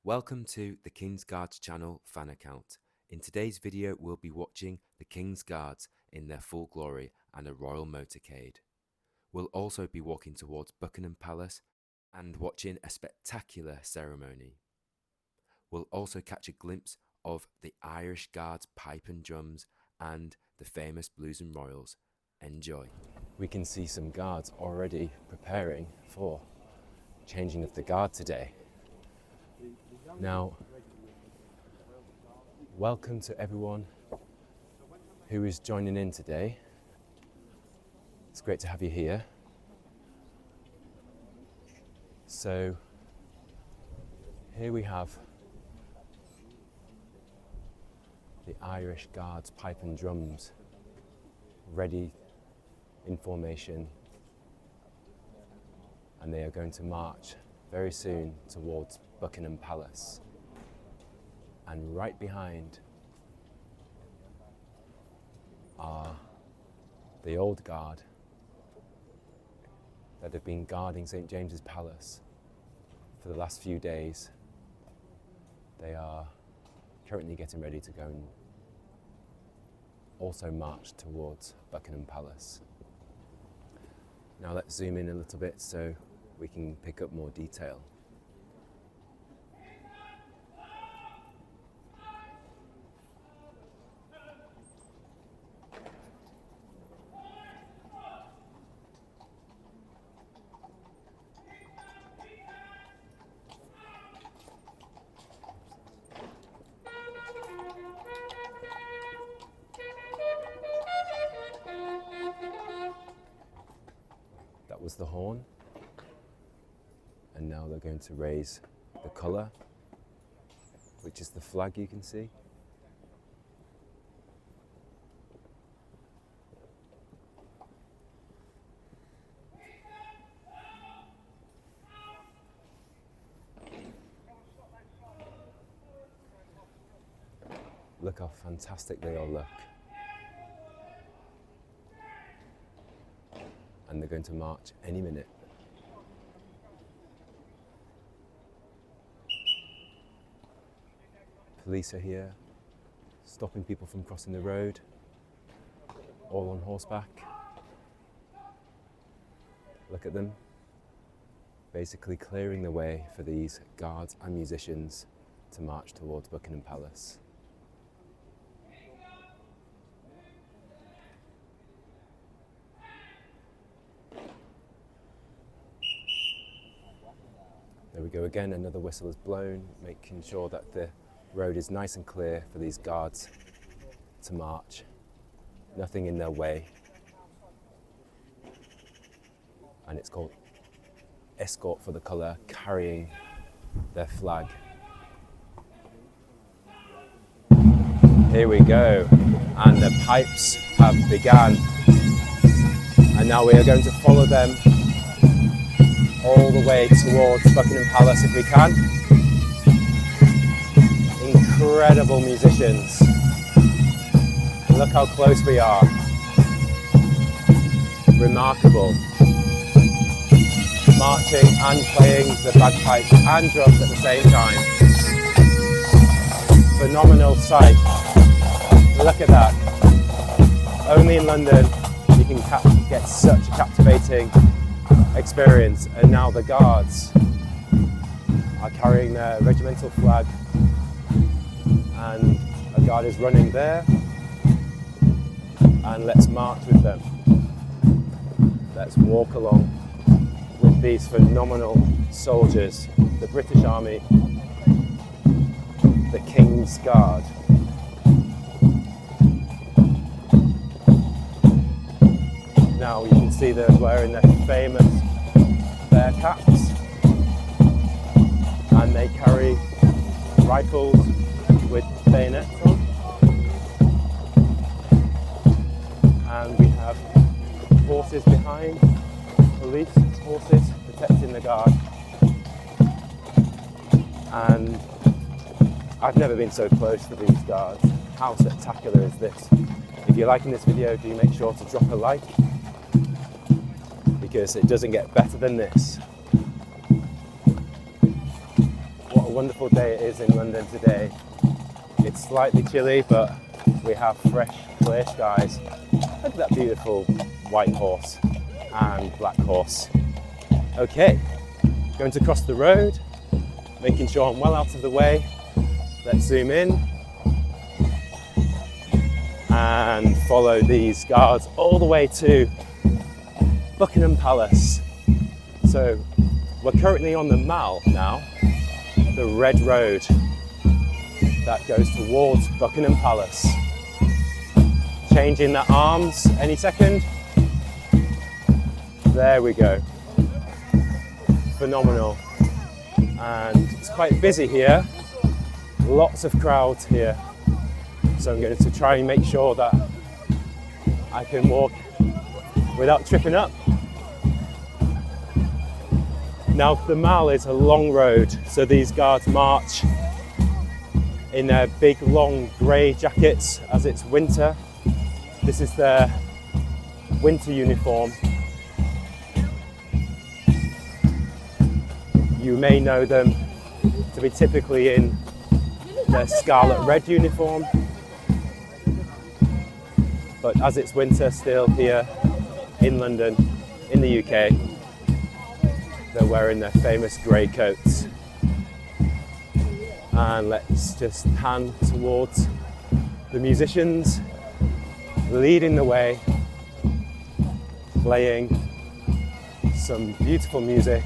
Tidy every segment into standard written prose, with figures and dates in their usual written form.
Welcome to the King's Guards channel fan account. In today's video we'll be watching the King's Guards in their full glory and a royal motorcade. We'll also be walking towards Buckingham Palace and watching a spectacular ceremony. We'll also catch a glimpse of the Irish Guards pipe and drums and the famous Blues and Royals. Enjoy. We can see some guards already preparing for changing of the guard today. Now, welcome to everyone who is joining in today. It's great to have you here. So, here we have the Irish Guards pipe and drums ready in formation, and they are going to march very soon towards Buckingham Palace. And right behind are the old guard that have been guarding St. James's Palace for the last few days. They are currently getting ready to go and also march towards Buckingham Palace. Now let's zoom in a little bit so we can pick up more detail. That was the horn, and now they're going to raise the colour, which is the flag you can see. Look how fantastic they all look. And they're going to march any minute. Police are here, stopping people from crossing the road, all on horseback. Look at them, basically clearing the way for these guards and musicians to march towards Buckingham Palace. There we go again, another whistle is blown, making sure that the road is nice and clear for these guards to march. Nothing in their way. And it's called Escort for the Colour, carrying their flag. Here we go, and the pipes have begun. And now we are going to follow them all the way towards Buckingham Palace if we can. Incredible musicians. Look how close we are. Remarkable. Marching and playing the bagpipes and drums at the same time. Phenomenal sight. Look at that. Only in London you can get such a captivating experience, and now the guards are carrying their regimental flag, and a guard is running there, and let's march with them. Let's walk along with these phenomenal soldiers, the British Army, the King's Guard. Now you can see they're wearing their famous bear caps, and they carry rifles with bayonets on, and we have horses behind, police horses protecting the guard. And I've never been so close to these guards. How spectacular is this? If you're liking this video, do make sure to drop a like, because it doesn't get better than this. What a wonderful day it is in London today. It's slightly chilly, but we have fresh, clear skies. Look at that beautiful white horse and black horse. Okay, going to cross the road, making sure I'm well out of the way. Let's zoom in and follow these guards all the way to Buckingham Palace. So we're currently on the Mall now, the red road that goes towards Buckingham Palace. Changing the arms any second. There we go. Phenomenal. And it's quite busy here. Lots of crowds here. So I'm going to try and make sure that I can walk without tripping up. Now the Mall is a long road, so these guards march in their big long grey jackets as it's winter. This is their winter uniform. You may know them to be typically in their scarlet red uniform, but as it's winter still here in London, in the UK, they're wearing their famous grey coats. And let's just pan towards the musicians leading the way, playing some beautiful music.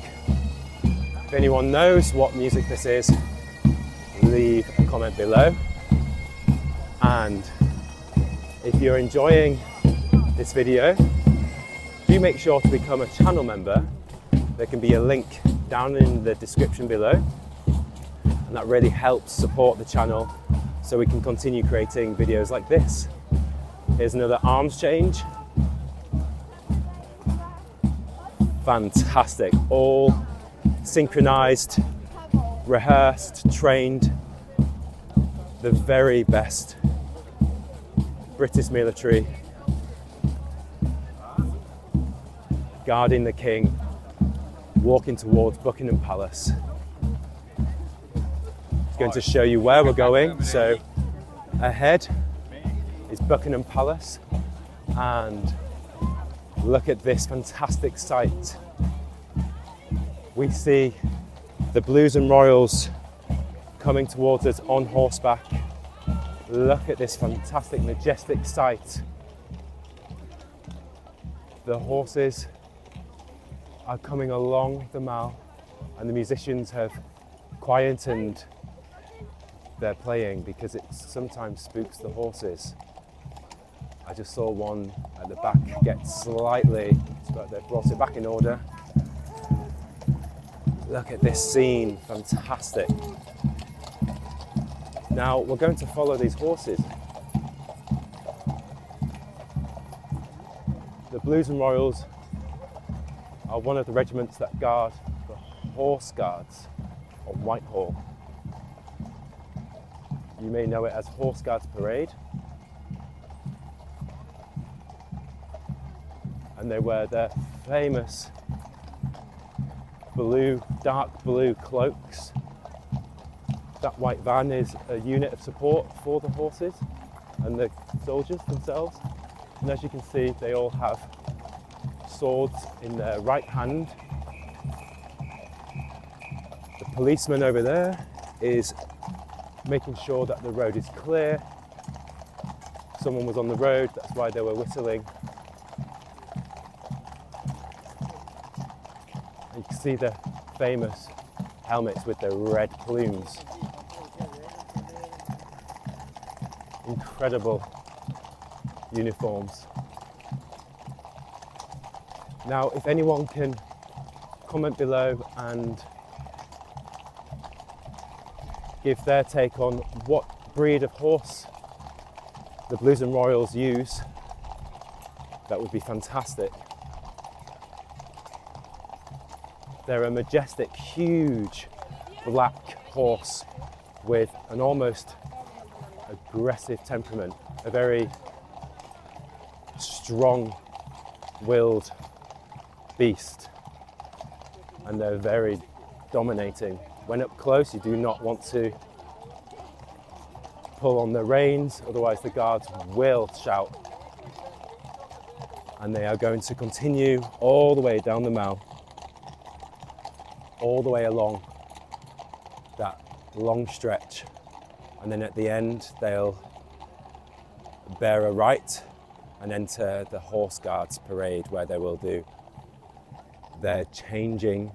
If anyone knows what music this is, leave a comment below. And if you're enjoying this video, do make sure to become a channel member. There can be a link down in the description below, and that really helps support the channel so we can continue creating videos like this. Here's another arms change. Fantastic, all synchronized, rehearsed, trained. The very best British military guarding the king, walking towards Buckingham Palace. Going to show you where we're going. So ahead is Buckingham Palace, and look at this fantastic sight. We see the Blues and Royals coming towards us on horseback. Look at this fantastic, majestic sight. The horses are coming along the Mall, and the musicians have quietened their playing because it sometimes spooks the horses. I just saw one at the back get slightly, but they've brought it back in order. Look at this scene, fantastic. Now we're going to follow these horses. The Blues and Royals are one of the regiments that guard the Horse Guards on Whitehall. You may know it as Horse Guards Parade. And they wear their famous blue, dark blue cloaks. That white van is a unit of support for the horses and the soldiers themselves. And as you can see, they all have swords in their right hand. The policeman over there is making sure that the road is clear. Someone was on the road, that's why they were whistling. You can see the famous helmets with the red plumes. Incredible uniforms. Now, if anyone can comment below and give their take on what breed of horse the Blues and Royals use, that would be fantastic. They're a majestic, huge black horse with an almost aggressive temperament, a very strong-willed beast, and they're very dominating When up close, you do not want to pull on the reins, otherwise the guards will shout. And they are going to continue all the way down the mall, all the way along that long stretch. And then at the end, they'll bear a right and enter the Horse Guards parade, where they will do their changing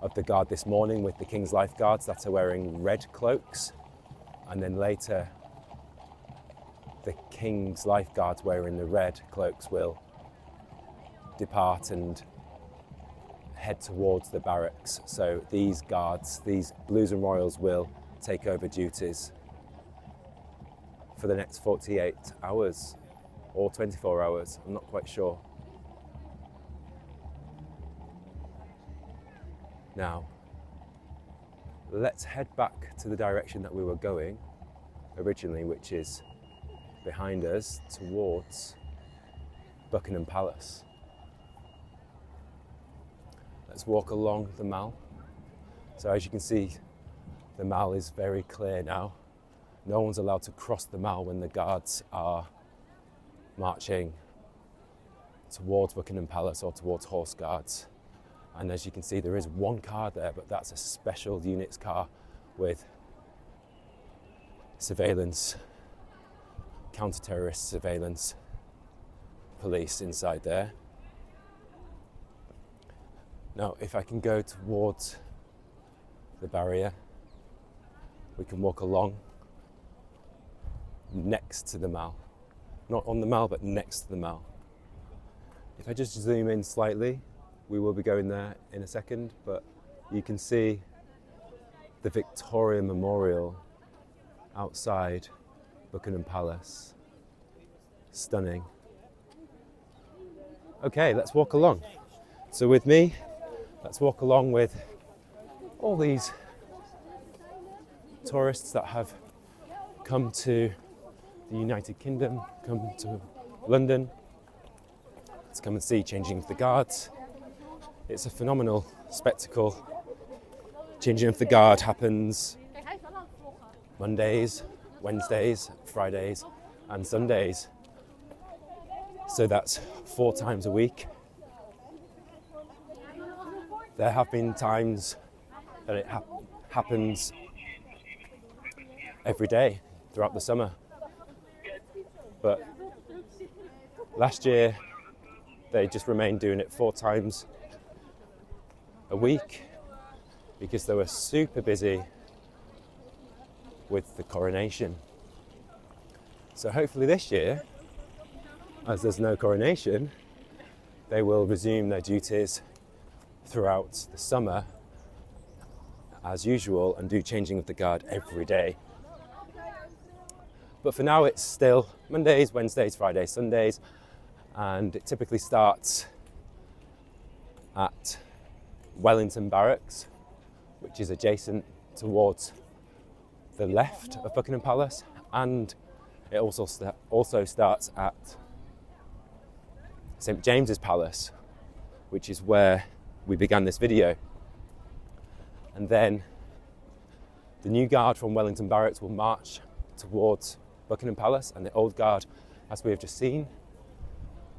of the guard this morning with the King's Lifeguards that are wearing red cloaks. And then later, the King's Lifeguards wearing the red cloaks will depart and head towards the barracks. So these guards, these Blues and Royals, will take over duties for the next 48 hours or 24 hours, I'm not quite sure. Now, let's head back to the direction that we were going originally, which is behind us towards Buckingham Palace. Let's walk along the Mall. So as you can see, the Mall is very clear now. No one's allowed to cross the Mall when the guards are marching towards Buckingham Palace or towards Horse Guards. And as you can see, there is one car there, but that's a special units car with surveillance, counter-terrorist surveillance police inside there. Now, if I can go towards the barrier, we can walk along next to the Mall. Not on the Mall, but next to the Mall. If I just zoom in slightly, we will be going there in a second, but you can see the Victoria Memorial outside Buckingham Palace. Stunning. Okay, let's walk along. So with me, let's walk along with all these tourists that have come to the United Kingdom, come to London to come and see Changing of the Guards. It's a phenomenal spectacle. Changing of the Guard happens Mondays, Wednesdays, Fridays and Sundays. So that's 4 times a week. There have been times that it happens every day throughout the summer. But last year, they just remained doing it 4 times a week because they were super busy with the coronation. So hopefully this year, as there's no coronation, they will resume their duties throughout the summer as usual and do Changing of the Guard every day. But for now, it's still Mondays, Wednesdays, Fridays, Sundays, and it typically starts at Wellington Barracks, which is adjacent towards the left of Buckingham Palace, and it also starts at St James's Palace, which is where we began this video. And then the new guard from Wellington Barracks will march towards Buckingham Palace, and the old guard, as we have just seen,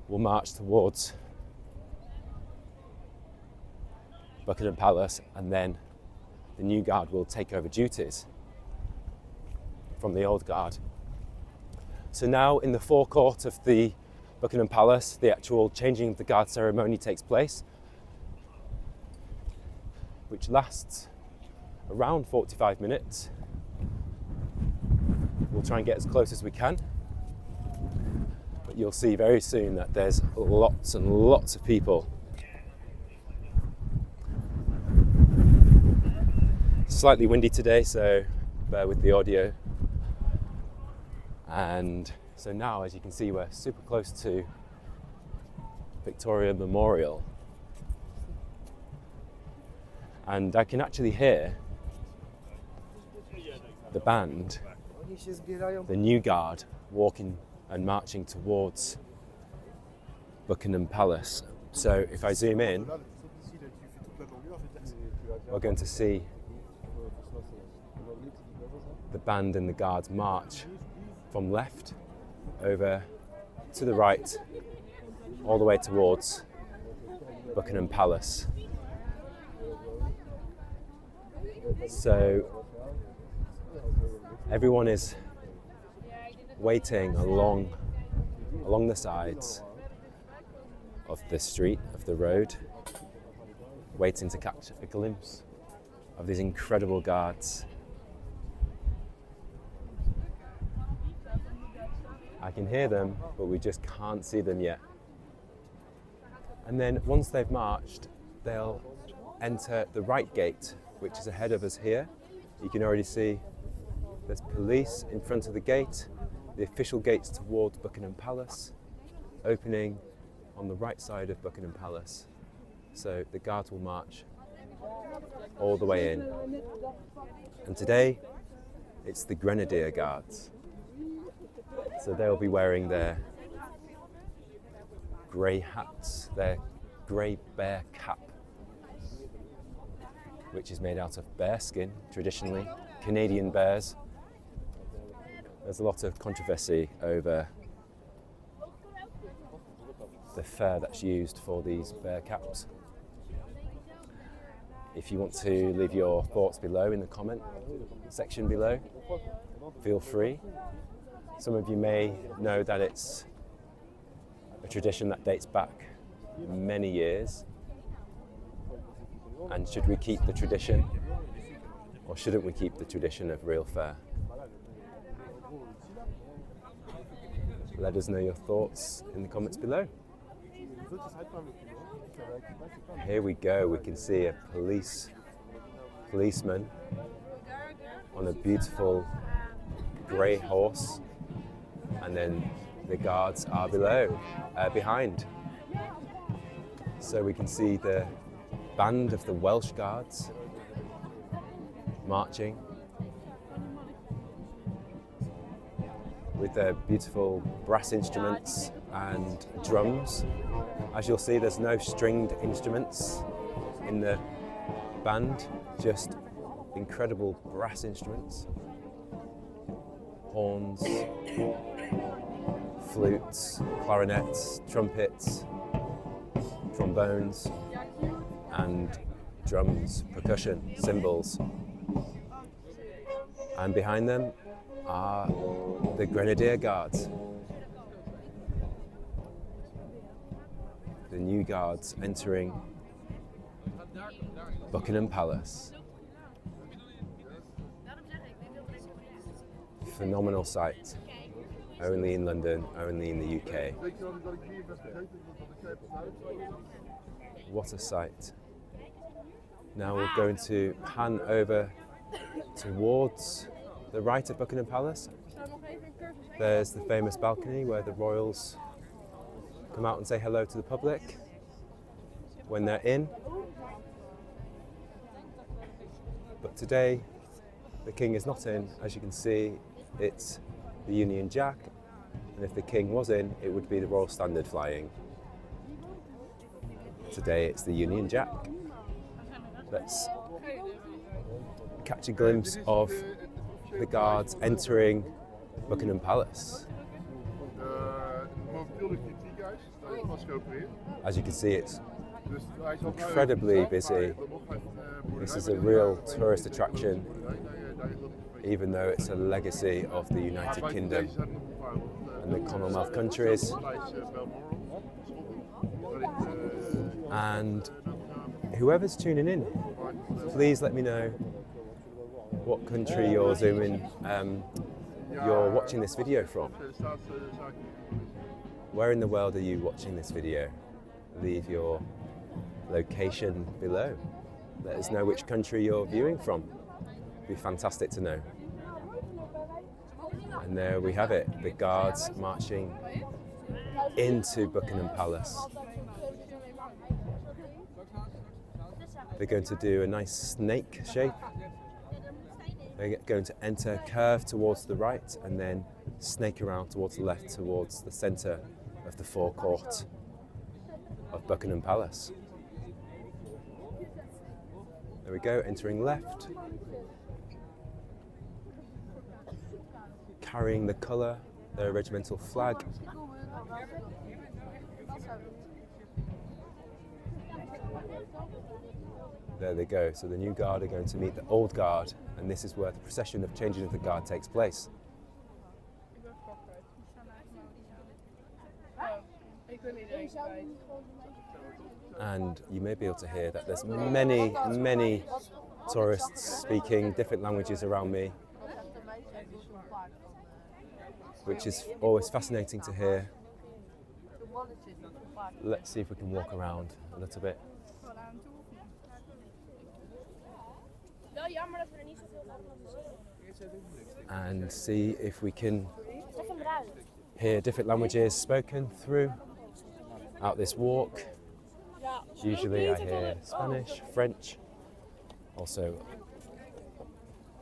will march towards Buckingham Palace, and then the new guard will take over duties from the old guard. So now in the forecourt of the Buckingham Palace, the actual Changing of the Guard ceremony takes place, which lasts around 45 minutes. We'll try and get as close as we can, but you'll see very soon that there's lots and lots of people. It's slightly windy today, so bear with the audio. And so now, as you can see, we're super close to Victoria Memorial. And I can actually hear the band, the new guard, walking and marching towards Buckingham Palace. So if I zoom in, we're going to see the band and the guards march from left over to the right, all the way towards Buckingham Palace. So everyone is waiting along the sides of the street, of the road, waiting to catch a glimpse of these incredible guards. I can hear them, but we just can't see them yet. And then once they've marched, they'll enter the right gate, which is ahead of us here. You can already see there's police in front of the gate, the official gates towards Buckingham Palace, opening on the right side of Buckingham Palace. So the guards will march all the way in. And today, it's the Grenadier Guards. So they'll be wearing their grey hats, their grey bear cap, which is made out of bear skin, traditionally, Canadian bears. There's a lot of controversy over the fur that's used for these bear caps. If you want to leave your thoughts below in the comment section below, feel free. Some of you may know that it's a tradition that dates back many years. And should we keep the tradition, or shouldn't we keep the tradition of real fur? Let us know your thoughts in the comments below. Here we go, we can see a policeman on a beautiful grey horse, and then the guards are behind. So we can see the band of the Welsh Guards marching with their beautiful brass instruments and drums. As you'll see, there's no stringed instruments in the band, just incredible brass instruments, horns, flutes, clarinets, trumpets, trombones, and drums, percussion, cymbals. And behind them are the Grenadier Guards, the new guards entering Buckingham Palace. Phenomenal sight, only in London, only in the UK. What a sight. Now we're going to pan over towards the right of Buckingham Palace. There's the famous balcony where the royals come out and say hello to the public when they're in. But today, the King is not in. As you can see, it's the Union Jack, and if the King was in, it would be the Royal Standard flying. Today, it's the Union Jack. Let's catch a glimpse of the guards entering Buckingham Palace. As you can see, it's incredibly busy. This is a real tourist attraction, even though it's a legacy of the United Kingdom and the Commonwealth countries. And whoever's tuning in, please let me know what country you're you're watching this video from. Where in the world are you watching this video? Leave your location below. Let us know which country you're viewing from. It'd be fantastic to know. And there we have it, the guards marching into Buckingham Palace. They're going to do a nice snake shape. They're going to enter, curve towards the right, and then snake around towards the left, towards the centre of the forecourt of Buckingham Palace. There we go, entering left. carrying the colour, their regimental flag. There they go. So the new guard are going to meet the old guard, and this is where the procession of changing of the guard takes place. And you may be able to hear that there's many tourists speaking different languages around me, which is always fascinating to hear. Let's see if we can walk around a little bit. And see if we can hear different languages spoken throughout this walk. Usually I hear Spanish, French, also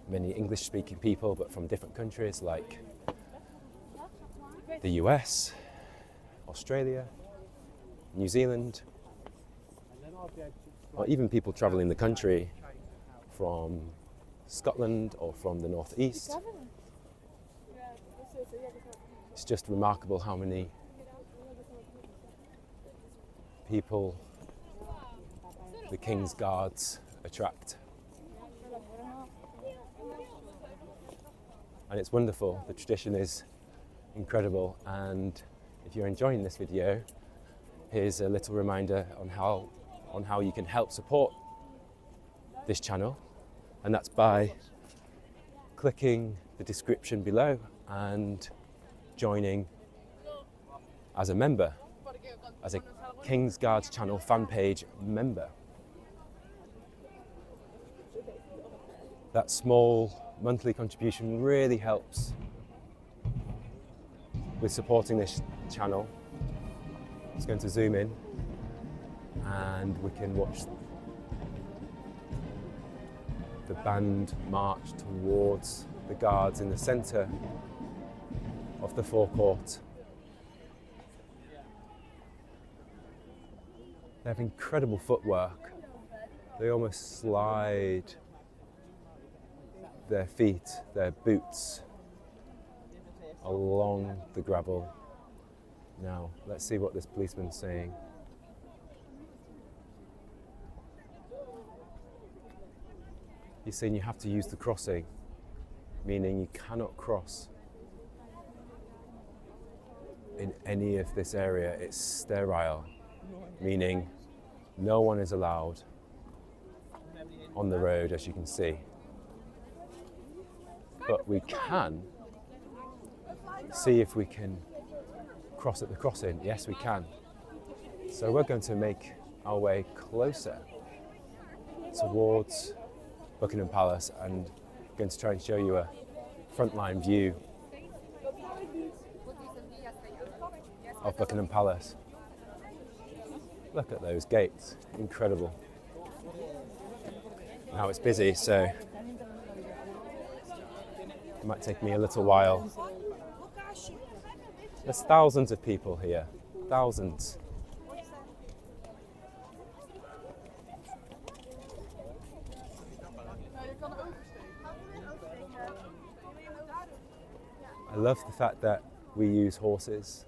many English-speaking people, but from different countries like the US, Australia, New Zealand, or even people travelling the country from Scotland or from the northeast. It's just remarkable how many people the King's Guards attract. And it's wonderful, the tradition is incredible, and if you're enjoying this video, here's a little reminder on how you can help support this channel, and that's by clicking the description below and joining as a member, as a King's Guards channel fan page member. That small monthly contribution really helps with supporting this channel. It's going to zoom in and we can watch the band march towards the guards in the centre of the forecourt. They have incredible footwork. They almost slide their feet, their boots, along the gravel. Now, let's see what this policeman's saying. He's saying you have to use the crossing, meaning you cannot cross in any of this area. It's sterile, meaning no one is allowed on the road, as you can see. But we can see if we can cross at the crossing. Yes, we can. So we're going to make our way closer towards Buckingham Palace and going to try and show you a frontline view of Buckingham Palace. Look at those gates, incredible. Now it's busy, so it might take me a little while. There's thousands of people here, thousands. I love the fact that we use horses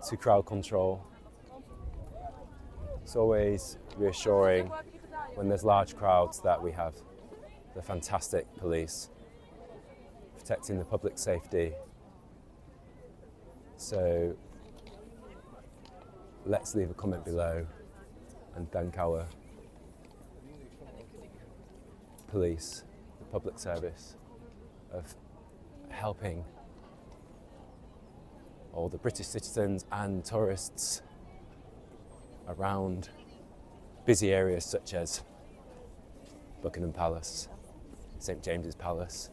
to crowd control. It's always reassuring when there's large crowds that we have the fantastic police protecting the public safety. So let's leave a comment below and thank our police, the public service, of helping all the British citizens and tourists around busy areas such as Buckingham Palace, St James's Palace,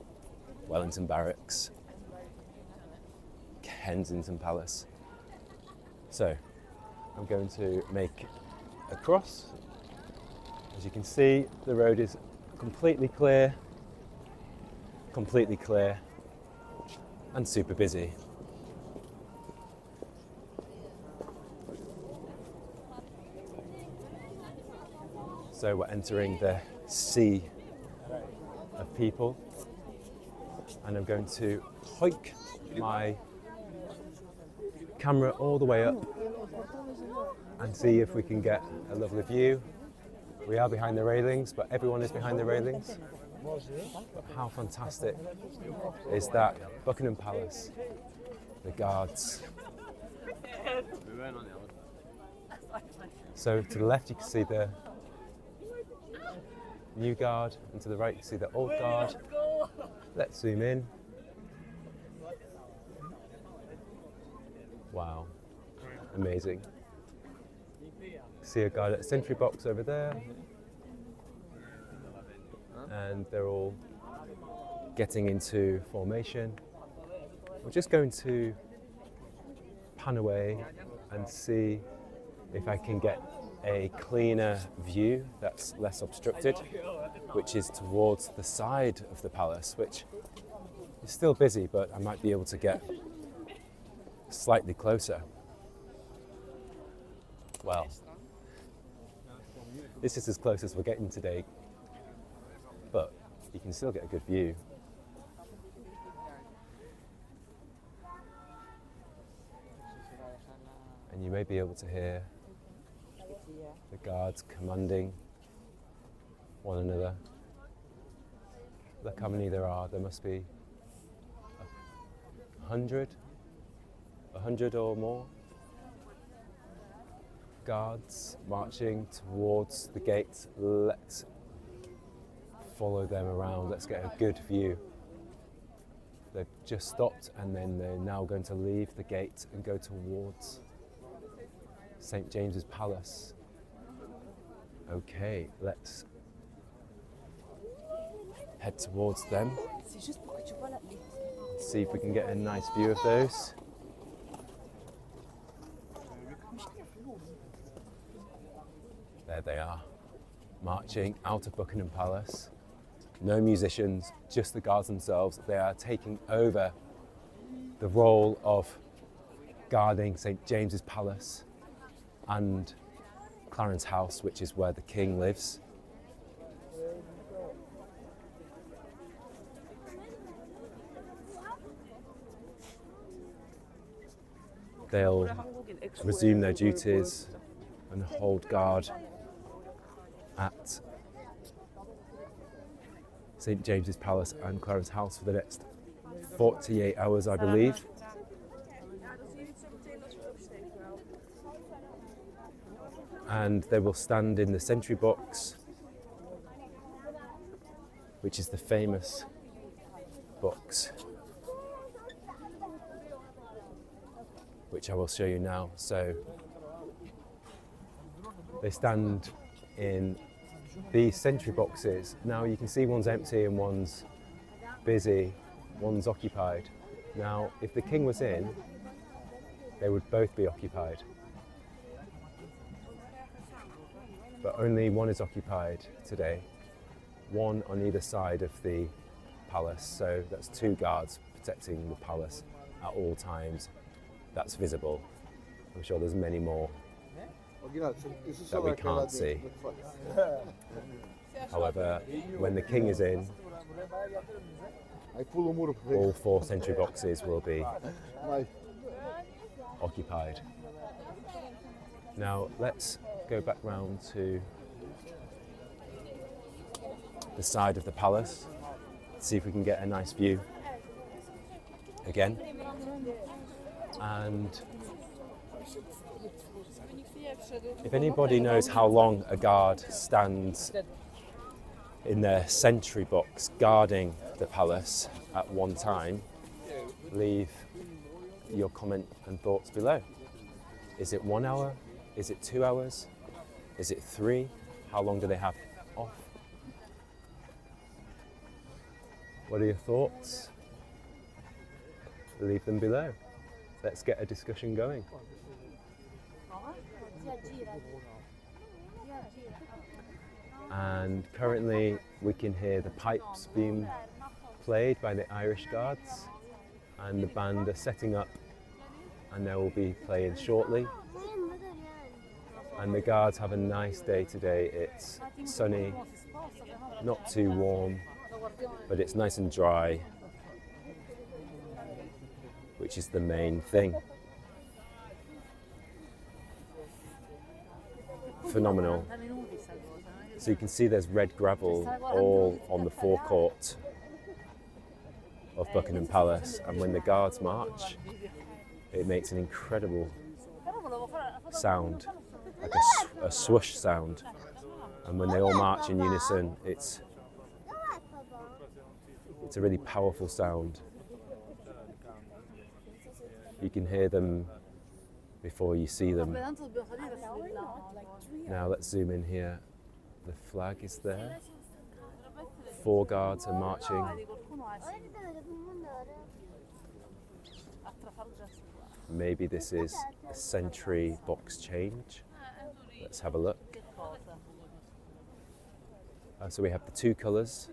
Wellington Barracks, Kensington Palace. So I'm going to make a cross. As you can see, the road is completely clear and super busy. So we're entering the sea of people. and I'm going to hoik my camera all the way up and see if we can get a lovely view. We are behind the railings, but everyone is behind the railings. But how fantastic is that? Buckingham Palace, the guards. So to the left you can see the new guard, and to the right you can see the old guard. Let's zoom in. Wow, amazing. See a guard at the sentry box over there, and they're all getting into formation. We're just going to pan away and see if I can get a cleaner view that's less obstructed, which is towards the side of the palace, which is still busy, but I might be able to get slightly closer. Well, this is as close as we're getting today, but you can still get a good view. And you may be able to hear the guards commanding one another. Look how many there are. There must be 100 or more guards marching towards the gate. Let's follow them around. Let's get a good view. They've just stopped and then they're now going to leave the gate and go towards St. James's Palace. Okay, let's head towards them. See if we can get a nice view of those. There they are, marching out of Buckingham Palace. No musicians, just the guards themselves. They are taking over the role of guarding St. James's Palace and Clarence House, which is where the King lives. They'll resume their duties and hold guard at St. James's Palace and Clarence House for the next 48 hours, I believe. And they will stand in the sentry box, which is the famous box, which I will show you now. So they stand in these sentry boxes. Now you can see one's empty and one's busy, one's occupied. Now, if the King was in, they would both be occupied. But only one is occupied today, one on either side of the palace. So that's 2 guards protecting the palace at all times. That's visible. I'm sure there's many more that we can't see. However, when the King is in, all 4 sentry boxes will be occupied. Now let's go back round to the side of the palace, see if we can get a nice view again. And if anybody knows how long a guard stands in their sentry box guarding the palace at one time, leave your comment and thoughts below. Is it 1 hour? Is it 2 hours? Is it 3? How long do they have off? What are your thoughts? Leave them below. Let's get a discussion going. And currently we can hear the pipes being played by the Irish Guards, and the band are setting up and they will be playing shortly. And the guards have a nice day today. It's sunny, not too warm, but it's nice and dry. which is the main thing. Phenomenal. So you can see there's red gravel all on the forecourt of Buckingham Palace, and when the guards march, it makes an incredible sound, like a swoosh sound. And when they all march in unison, it's a really powerful sound. You can hear them before you see them. Now let's zoom in here. The flag is there. 4 guards are marching. Maybe this is a sentry box change. Let's have a look. So we have the 2 colours,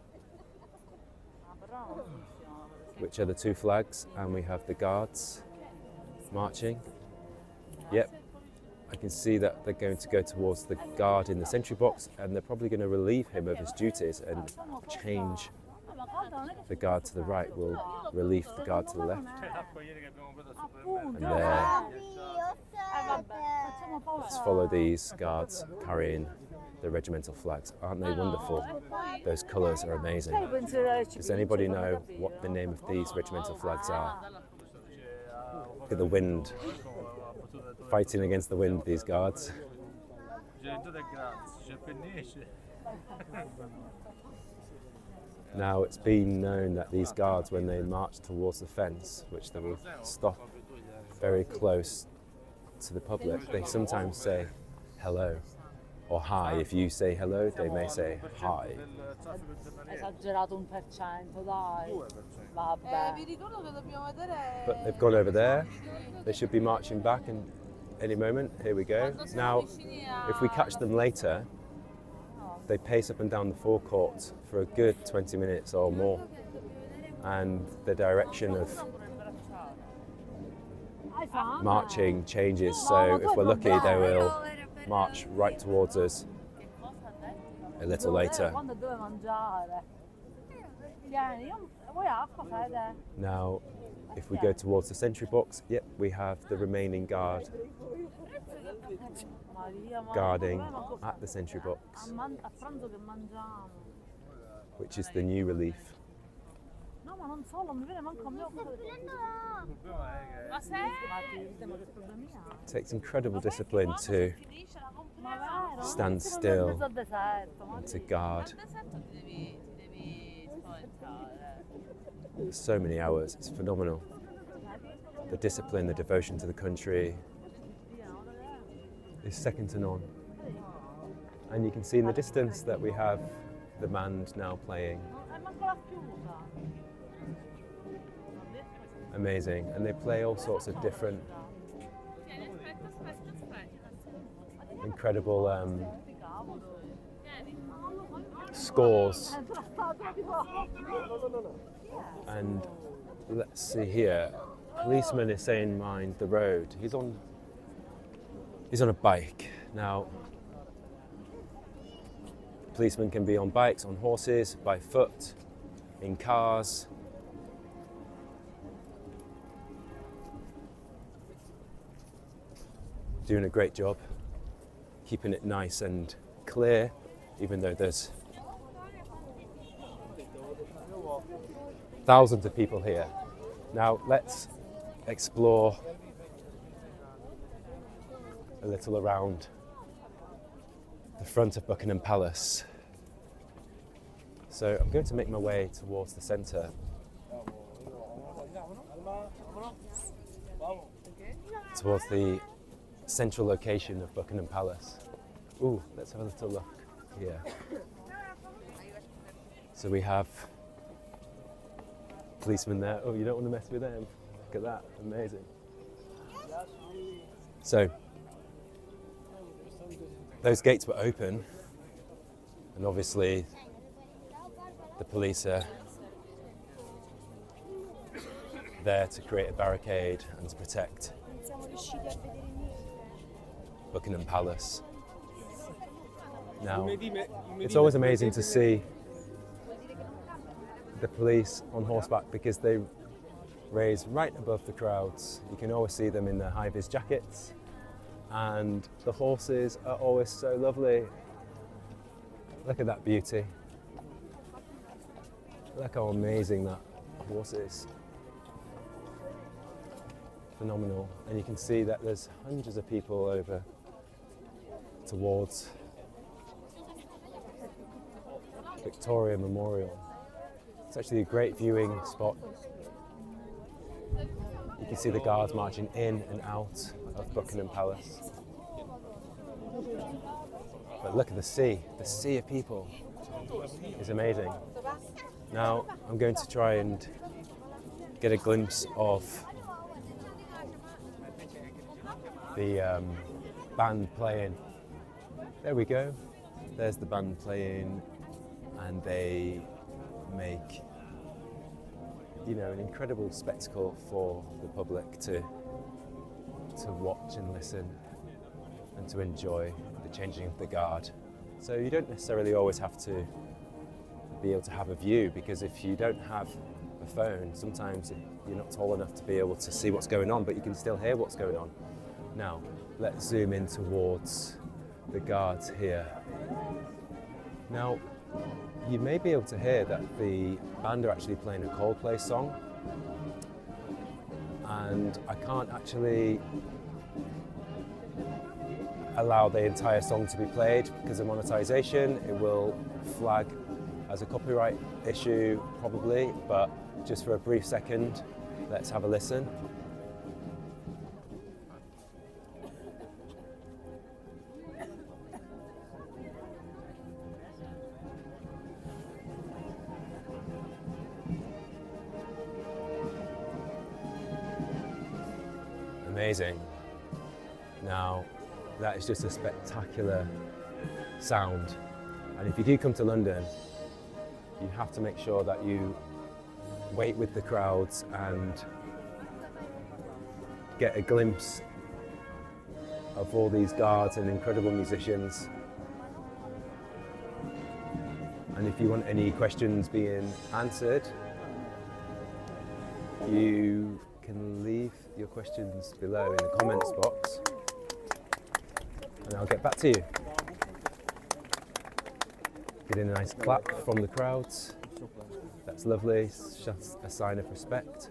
which are the 2 flags, and we have the guards marching. Yep, I can see that they're going to go towards the guard in the sentry box, and they're probably going to relieve him of his duties and change the guard to the right will relieve the guard to the left. And there, let's follow these guards carrying the regimental flags. Aren't they wonderful? Those colours are amazing. Does anybody know what the name of these regimental flags are? Look at the wind. Fighting against the wind, these guards. Now, it's been known that these guards, when they march towards the fence, which they will stop very close to the public, they sometimes say hello or hi. If you say hello, they may say hi. But they've gone over there. They should be marching back in any moment. Here we go. Now, if we catch them later, they pace up and down the forecourt for a good 20 minutes or more, and the direction of marching changes. So if we're lucky, they will march right towards us a little later. Now, if we go towards the sentry box, yep, we have the remaining guard guarding at the sentry box, which is the new relief. It takes incredible discipline to stand still and to guard. So many hours, it's phenomenal. The discipline, the devotion to the country is second to none. And you can see in the distance that we have the band now playing. Amazing, and they play all sorts of different incredible scores. And let's see here, policeman is saying mind the road. He's on a bike. Now, policemen can be on bikes, on horses, by foot, in cars. Doing a great job, keeping it nice and clear, even though there's thousands of people here. Now let's explore a little around the front of Buckingham Palace. So I'm going to make my way towards the centre. Towards the central location of Buckingham Palace. Ooh, let's have a little look here. So we have policemen there. Oh, you don't want to mess with them. Look at that, amazing. So, those gates were open, and obviously the police are there to create a barricade and to protect Buckingham Palace. Now, it's always amazing to see the police on horseback because they raised right above the crowds. You can always see them in their high-vis jackets, and the horses are always so lovely. Look at that beauty. Look how amazing that horse is. Phenomenal. And you can see that there's hundreds of people over towards Victoria Memorial. It's actually a great viewing spot. You can see the guards marching in and out of Buckingham Palace. But look at the sea of people is amazing. Now I'm going to try and get a glimpse of the band playing. There we go. There's the band playing, and they make, you know, an incredible spectacle for the public to watch and listen and to enjoy the changing of the guard. So you don't necessarily always have to be able to have a view, because if you don't have a phone, sometimes you're not tall enough to be able to see what's going on, but you can still hear what's going on. Now, let's zoom in towards the guards here. Now, you may be able to hear that the band are actually playing a Coldplay song, and I can't actually allow the entire song to be played because of monetization. It will flag as a copyright issue probably, but just for a brief second, let's have a listen. Amazing. Now, that is just a spectacular sound. And if you do come to London, you have to make sure that you wait with the crowds and get a glimpse of all these guards and incredible musicians. And if you want any questions being answered, you can leave your questions below in the comments box, and I'll get back to you. Getting a nice clap from the crowds. That's lovely, it's just a sign of respect.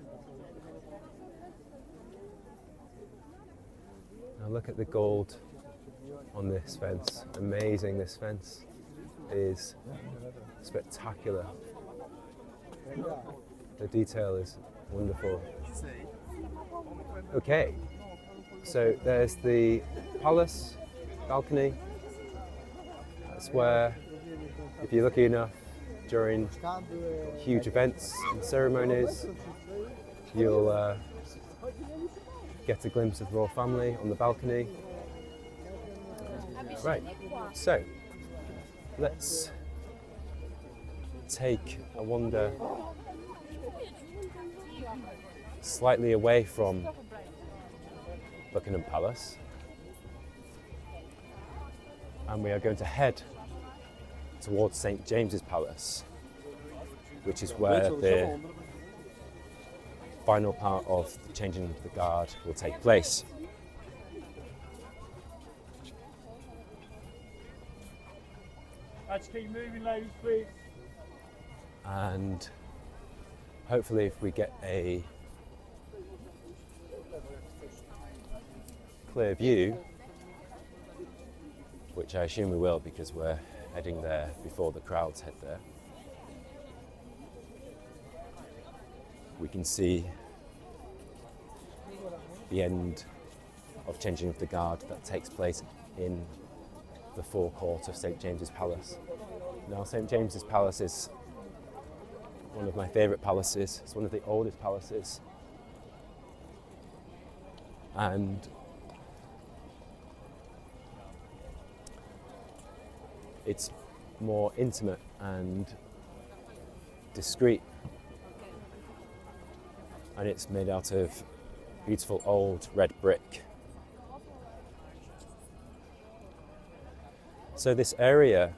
Now look at the gold on this fence. Amazing, this fence is spectacular. The detail is wonderful. Okay, so there's the palace balcony. That's where, if you're lucky enough, during huge events and ceremonies, you'll get a glimpse of the royal family on the balcony. Right, so let's take a wander slightly away from Buckingham Palace, and we are going to head towards St. James's Palace, which is where the final part of the changing of the guard will take place. Let's keep moving, ladies, please. And hopefully, if we get a clear view, which I assume we will because we're heading there before the crowds head there, we can see the end of changing of the guard that takes place in the forecourt of St. James's Palace. Now, St. James's Palace is one of my favourite palaces. It's one of the oldest palaces, and it's more intimate and discreet, and it's made out of beautiful old red brick. So this area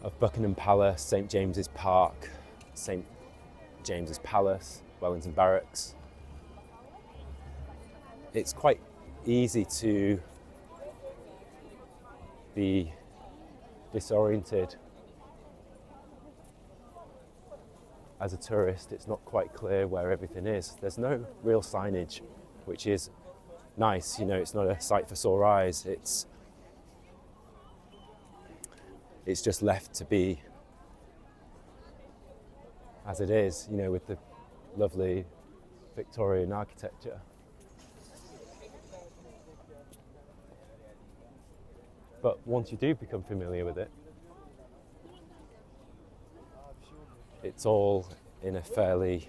of Buckingham Palace, St. James's Park, St. James's Palace, Wellington Barracks. It's quite easy to be disoriented as a tourist. It's not quite clear where everything is. There's no real signage, which is nice. You know, it's not a sight for sore eyes. It's just left to be as it is, you know, with the lovely Victorian architecture. But once you do become familiar with it, it's all in a fairly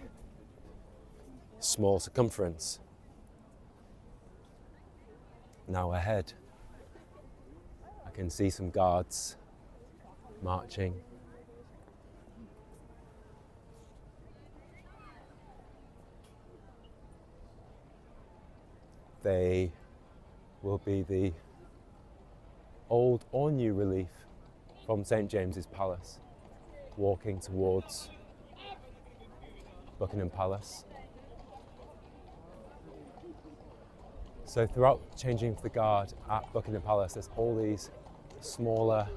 small circumference. Now ahead, I can see some guards marching. They will be the old or new relief from St. James's Palace, walking towards Buckingham Palace. So throughout changing for the guard at Buckingham Palace, there's all these smaller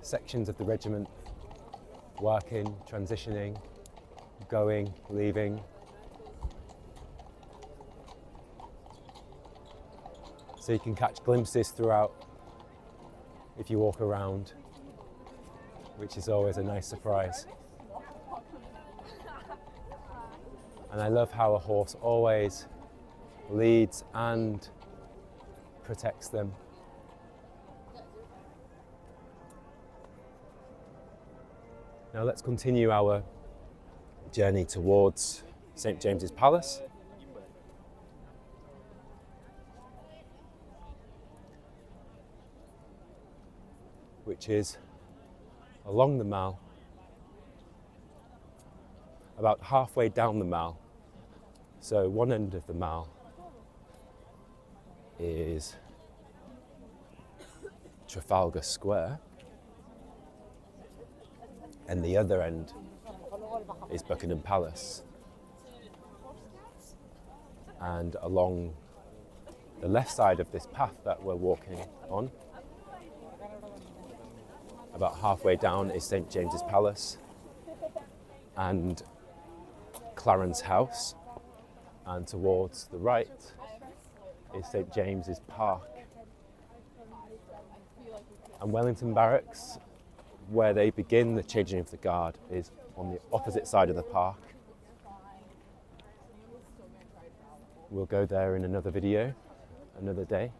sections of the regiment working, transitioning, going, leaving. So you can catch glimpses throughout if you walk around, which is always a nice surprise. And I love how a horse always leads and protects them. Now let's continue our journey towards St. James's Palace. Which is along the Mall, about halfway down the Mall. So one end of the Mall is Trafalgar Square, and the other end is Buckingham Palace. And along the left side of this path that we're walking on, about halfway down, is St. James's Palace and Clarence House, and towards the right is St. James's Park. And Wellington Barracks, where they begin the changing of the guard, is on the opposite side of the park. We'll go there in another video, another day,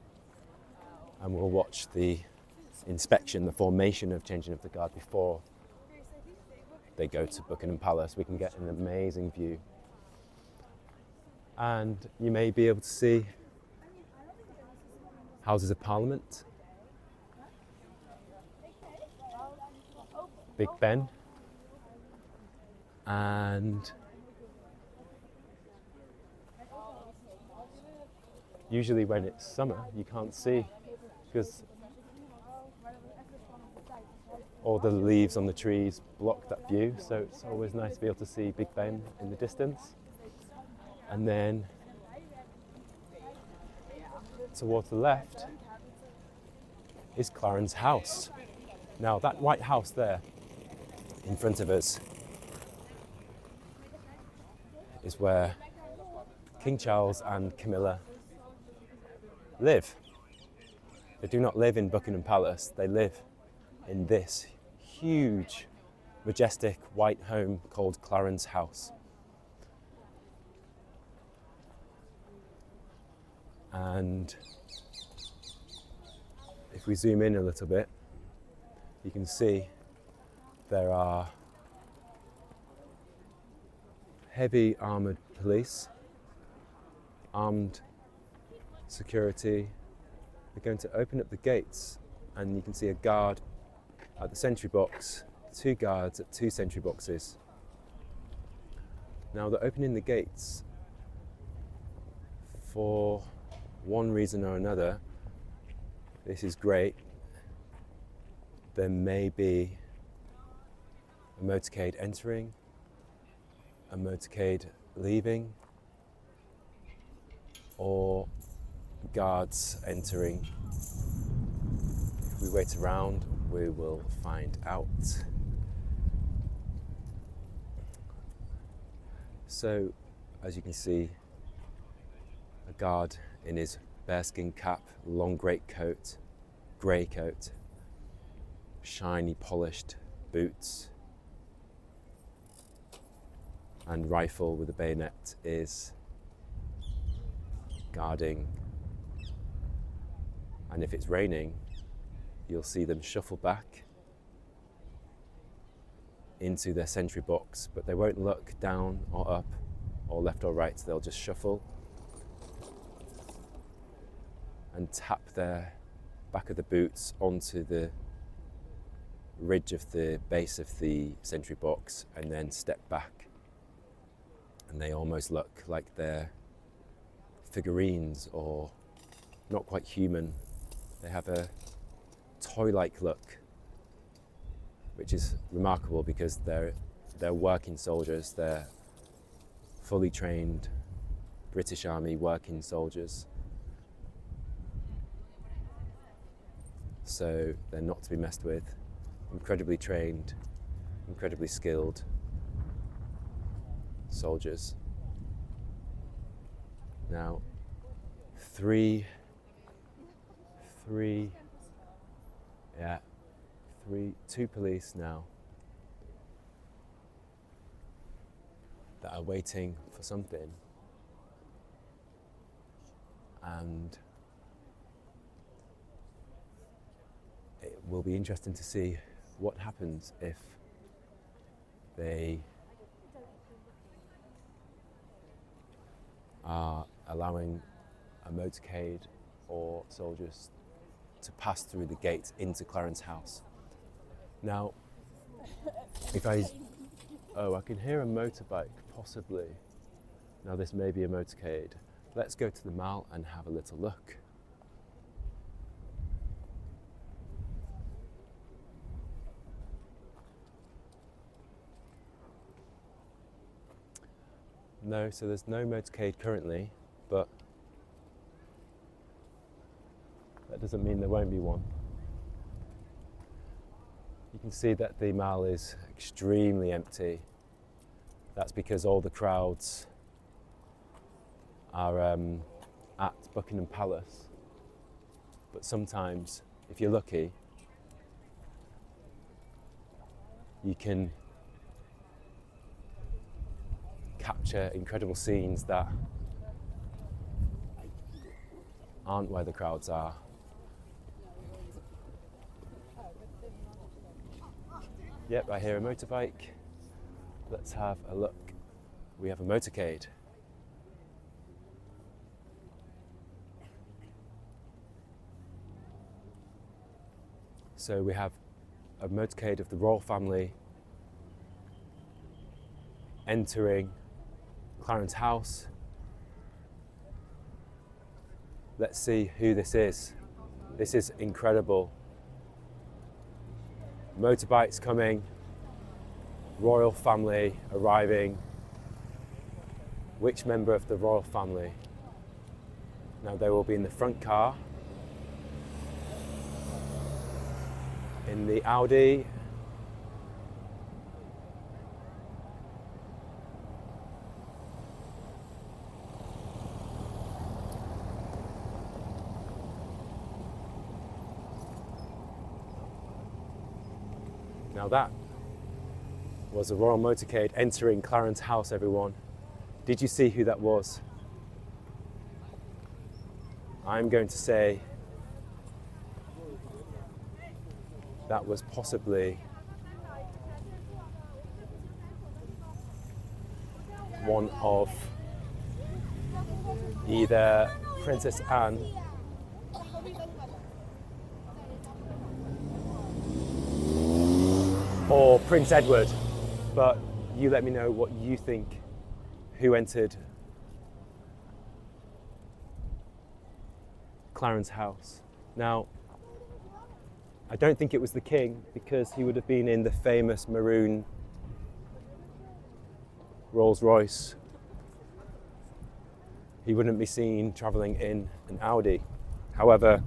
and we'll watch the inspection, the formation of changing of the guard before they go to Buckingham Palace. We can get an amazing view. And you may be able to see Houses of Parliament, Big Ben, and usually when it's summer you can't see because all the leaves on the trees block that view, so it's always nice to be able to see Big Ben in the distance. And then towards the left is Clarence House. Now that white house there in front of us is where King Charles and Camilla live. They do not live in Buckingham Palace, they live in this huge, majestic white home called Clarence House. And if we zoom in a little bit, you can see there are heavy armoured police, armed security. They're going to open up the gates and you can see a guard at the sentry box, 2 guards at 2 sentry boxes. Now they're opening the gates for one reason or another. This is great. There may be a motorcade entering, a motorcade leaving or guards entering. If we wait around, we will find out. So, as you can see, a guard in his bearskin cap, long grey coat, shiny polished boots, and rifle with a bayonet is guarding. And if it's raining, you'll see them shuffle back into their sentry box, but they won't look down or up or left or right. They'll just shuffle and tap their back of the boots onto the ridge of the base of the sentry box and then step back. And they almost look like they're figurines or not quite human. They have a toy-like look, which is remarkable because they're working soldiers. They're fully trained British Army working soldiers. So they're not to be messed with. Incredibly trained, incredibly skilled soldiers. Now, two police now that are waiting for something, and it will be interesting to see what happens if they are allowing a motorcade or soldiers to pass through the gate into Clarence House. Now, I can hear a motorbike, possibly. Now this may be a motorcade. Let's go to the Mall and have a little look. No, so there's no motorcade currently, but that doesn't mean there won't be one. You can see that the Mall is extremely empty. That's because all the crowds are at Buckingham Palace. But sometimes, if you're lucky, you can capture incredible scenes that aren't where the crowds are. Yep, I hear a motorbike. Let's have a look. We have a motorcade. So we have a motorcade of the royal family entering Clarence House. Let's see who this is. This is incredible. Motorbikes coming, royal family arriving. Which member of the royal family? Now they will be in the front car, in the Audi. Now that was a royal motorcade entering Clarence House, everyone. Did you see who that was? I'm going to say that was possibly one of either Princess Anne or Prince Edward, but you let me know what you think, who entered Clarence House. Now, I don't think it was the king, because he would have been in the famous maroon Rolls Royce. He wouldn't be seen travelling in an Audi. However,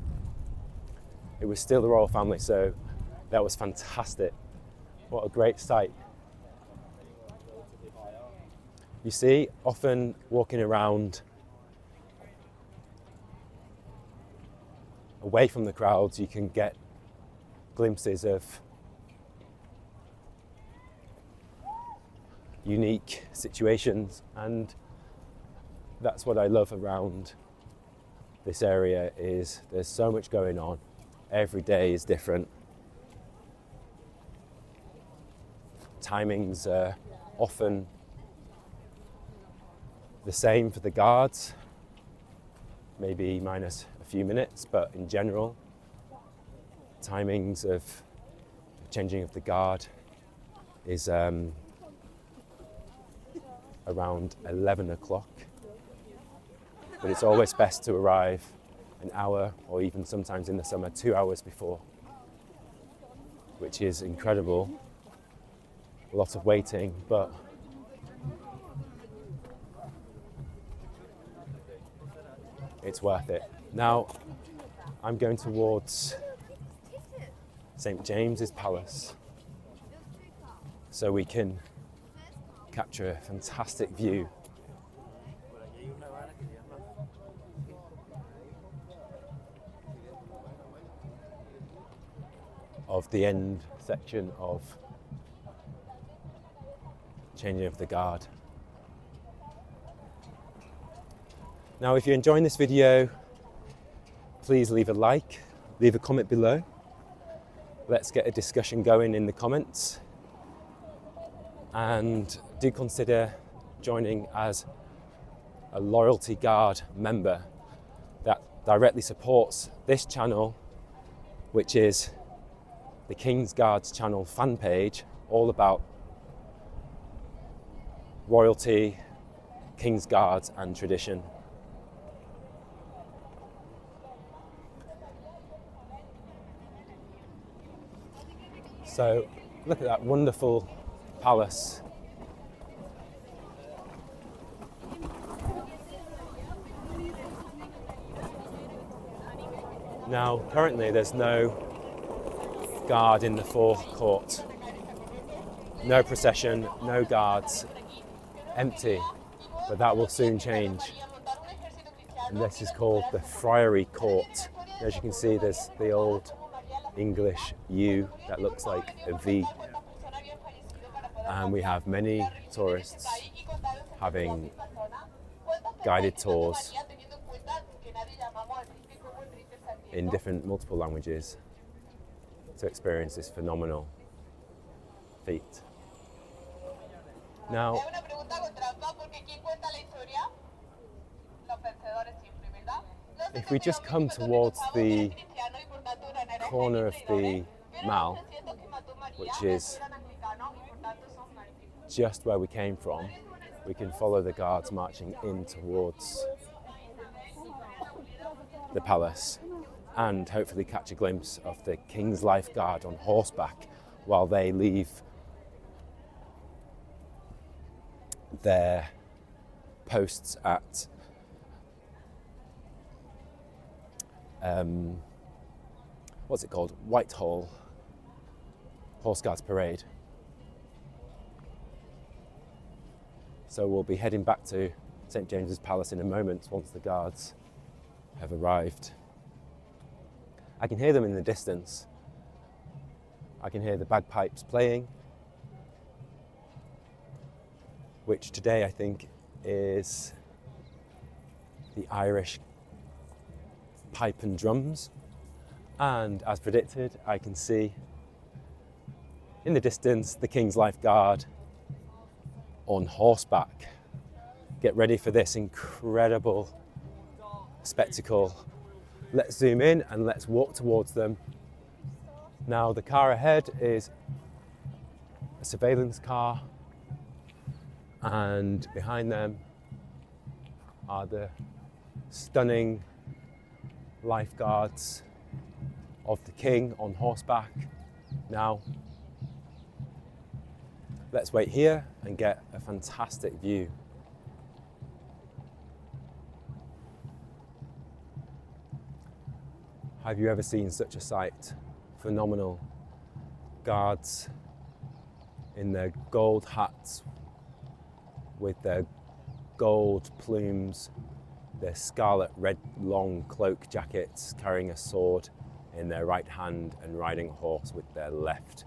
it was still the royal family, so that was fantastic. What a great sight. You see, often walking around away from the crowds, you can get glimpses of unique situations, and that's what I love around this area. Is there's so much going on. Every day is different. Timings are often the same for the guards, maybe minus a few minutes, but in general, timings of changing of the guard is around 11 o'clock. But it's always best to arrive an hour, or even sometimes in the summer 2 hours before, which is incredible. A lot of waiting, but it's worth it. Now I'm going towards St. James's Palace so we can capture a fantastic view of the end section of changing of the guard. Now, if you're enjoying this video, please leave a like, leave a comment below. Let's get a discussion going in the comments. And do consider joining as a loyalty guard member that directly supports this channel, which is the King's Guards channel fan page, all about royalty, King's Guards and tradition. So look at that wonderful palace. Now, currently there's no guard in the forecourt. No procession, no guards, empty, but that will soon change. And this is called the Friary Court. As you can see, there's the old English U that looks like a V. And we have many tourists having guided tours in different multiple languages to experience this phenomenal feat. Now, if we just come towards the corner of the Mall, which is just where we came from, we can follow the guards marching in towards the palace and hopefully catch a glimpse of the King's Life Guard on horseback while they leave their posts at what's it called? Whitehall Horse Guards Parade. So we'll be heading back to St. James's Palace in a moment once the guards have arrived. I can hear them in the distance. I can hear the bagpipes playing, which today I think is the Irish pipe and drums. And as predicted, I can see in the distance the King's Life Guard on horseback. Get ready for this incredible spectacle. Let's zoom in and let's walk towards them. Now, the car ahead is a surveillance car, and behind them are the stunning lifeguards of the King on horseback. Now, Let's wait here and get a fantastic view. Have you ever seen such a sight? Phenomenal. Guards in their gold hats with their gold plumes, their scarlet red long cloak jackets, carrying a sword in their right hand and riding a horse with their left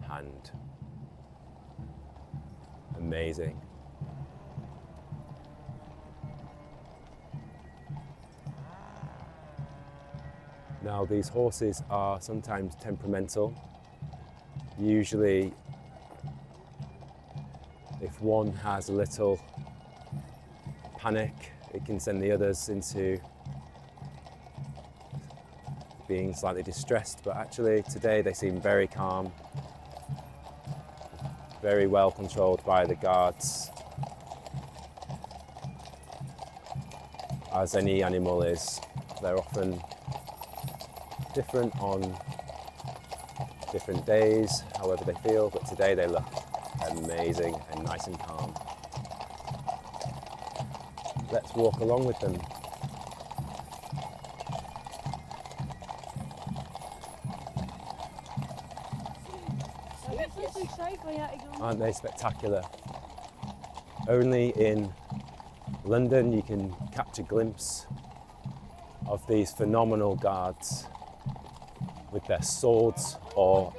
hand. Amazing. Now these horses are sometimes temperamental. Usually if one has a little panic, it can send the others into being slightly distressed, but actually today they seem very calm, very well controlled by the guards, as any animal is. They're often different on different days, however they feel, but today they look amazing and nice and calm. Let's walk along with them. Aren't they spectacular? Only in London you can catch a glimpse of these phenomenal guards with their swords, or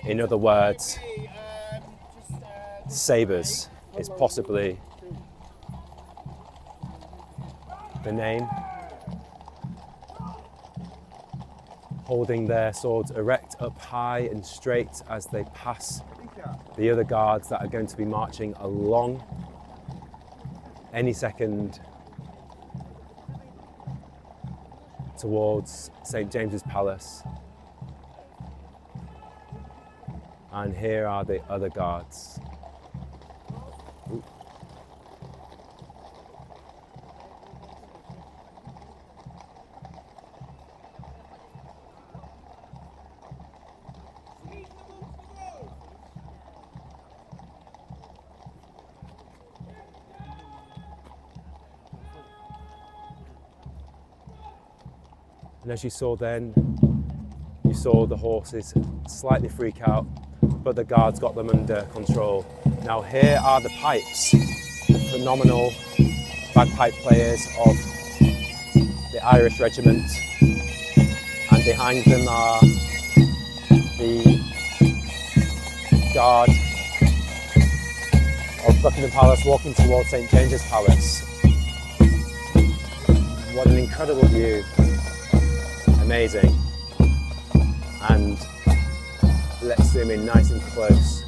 in other words, sabres is possibly the name. Holding their swords erect up high and straight as they pass the other guards that are going to be marching along any second towards St. James's Palace. And here are the other guards. Ooh. And as you saw then, you saw the horses slightly freak out, but the guards got them under control. Now here are the pipes, phenomenal bagpipe players of the Irish regiment, and behind them are the guard of Buckingham Palace walking towards St. James's Palace. What an incredible view. Amazing. And let's zoom in nice and close.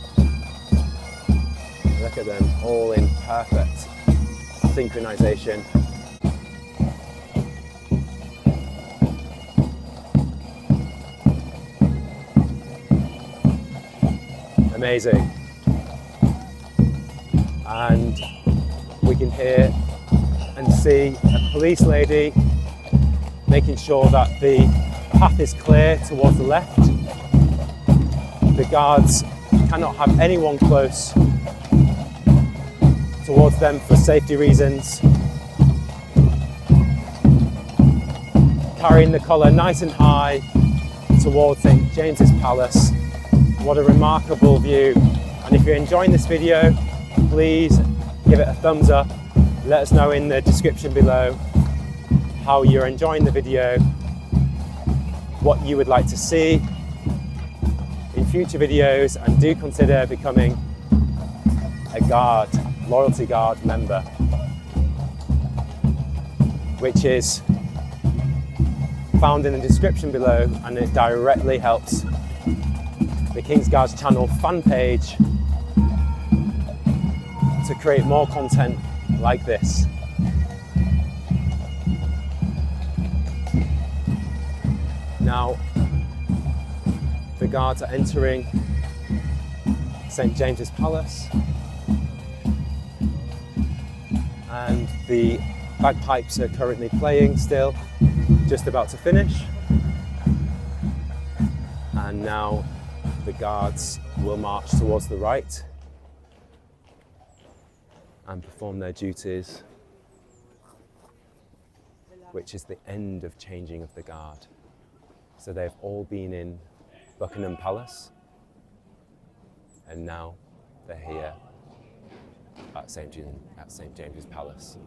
Look at them, all in perfect synchronization. Amazing. And we can hear and see a police lady making sure that the path is clear towards the left. The guards cannot have anyone close towards them for safety reasons. Carrying the colour nice and high towards St. James's Palace. What a remarkable view. And if you're enjoying this video, please give it a thumbs up. Let us know in the description below how you're enjoying the video, what you would like to see in future videos, and do consider becoming a guard, loyalty guard member, which is found in the description below, and it directly helps the King's Guards channel fan page to create more content like this. Now, the guards are entering St. James's Palace, and the bagpipes are currently playing still, just about to finish. And now the guards will march towards the right and perform their duties, which is the end of changing of the guard. So they've all been in Buckingham Palace, and now they're here at St. James's Palace.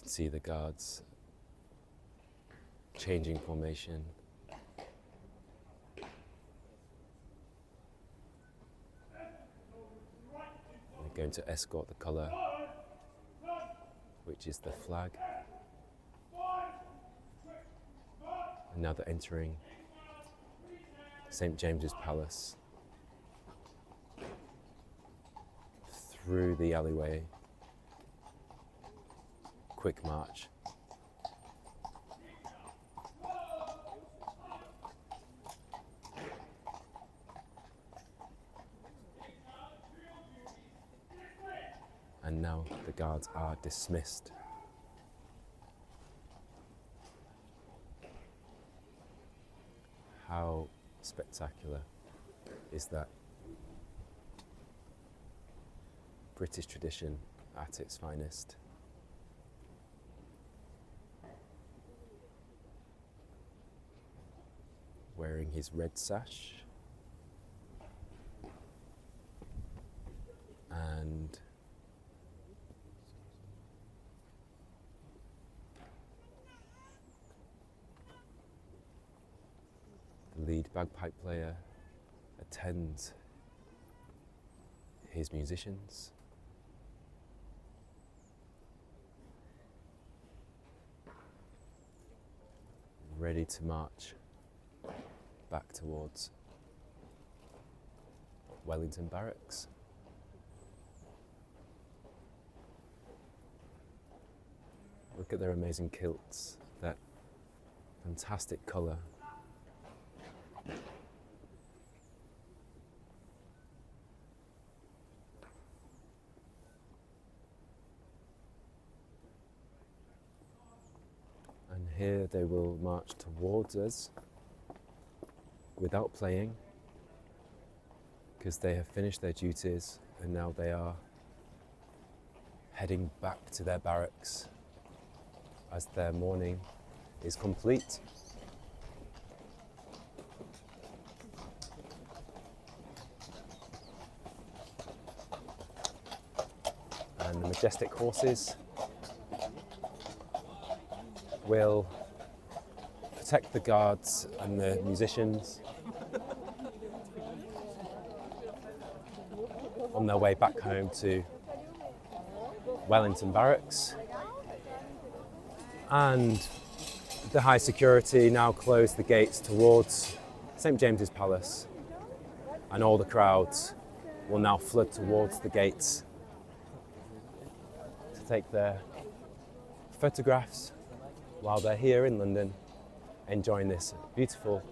See the guards changing formation. They're going to escort the colour, which is the flag. And now they're entering St. James's Palace through the alleyway. Quick march. And now the guards are dismissed. How spectacular is that? British tradition at its finest. Wearing his red sash and the lead bagpipe player attends his musicians. Ready to march back towards Wellington Barracks. Look at their amazing kilts, that fantastic colour. And here they will march towards us without playing, because they have finished their duties and now they are heading back to their barracks as their mourning is complete. And the majestic horses will protect the guards and the musicians on their way back home to Wellington Barracks. And the high security now close the gates towards St. James's Palace, and all the crowds will now flood towards the gates to take their photographs while they're here in London, enjoying this beautiful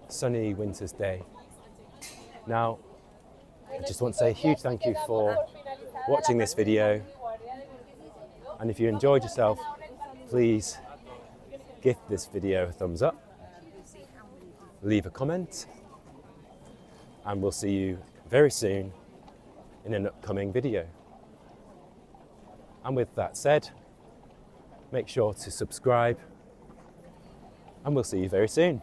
sunny winter's day. Now, I just want to say a huge thank you for watching this video, and if you enjoyed yourself, please give this video a thumbs up, leave a comment, and we'll see you very soon in an upcoming video. And with that said, make sure to subscribe, and we'll see you very soon.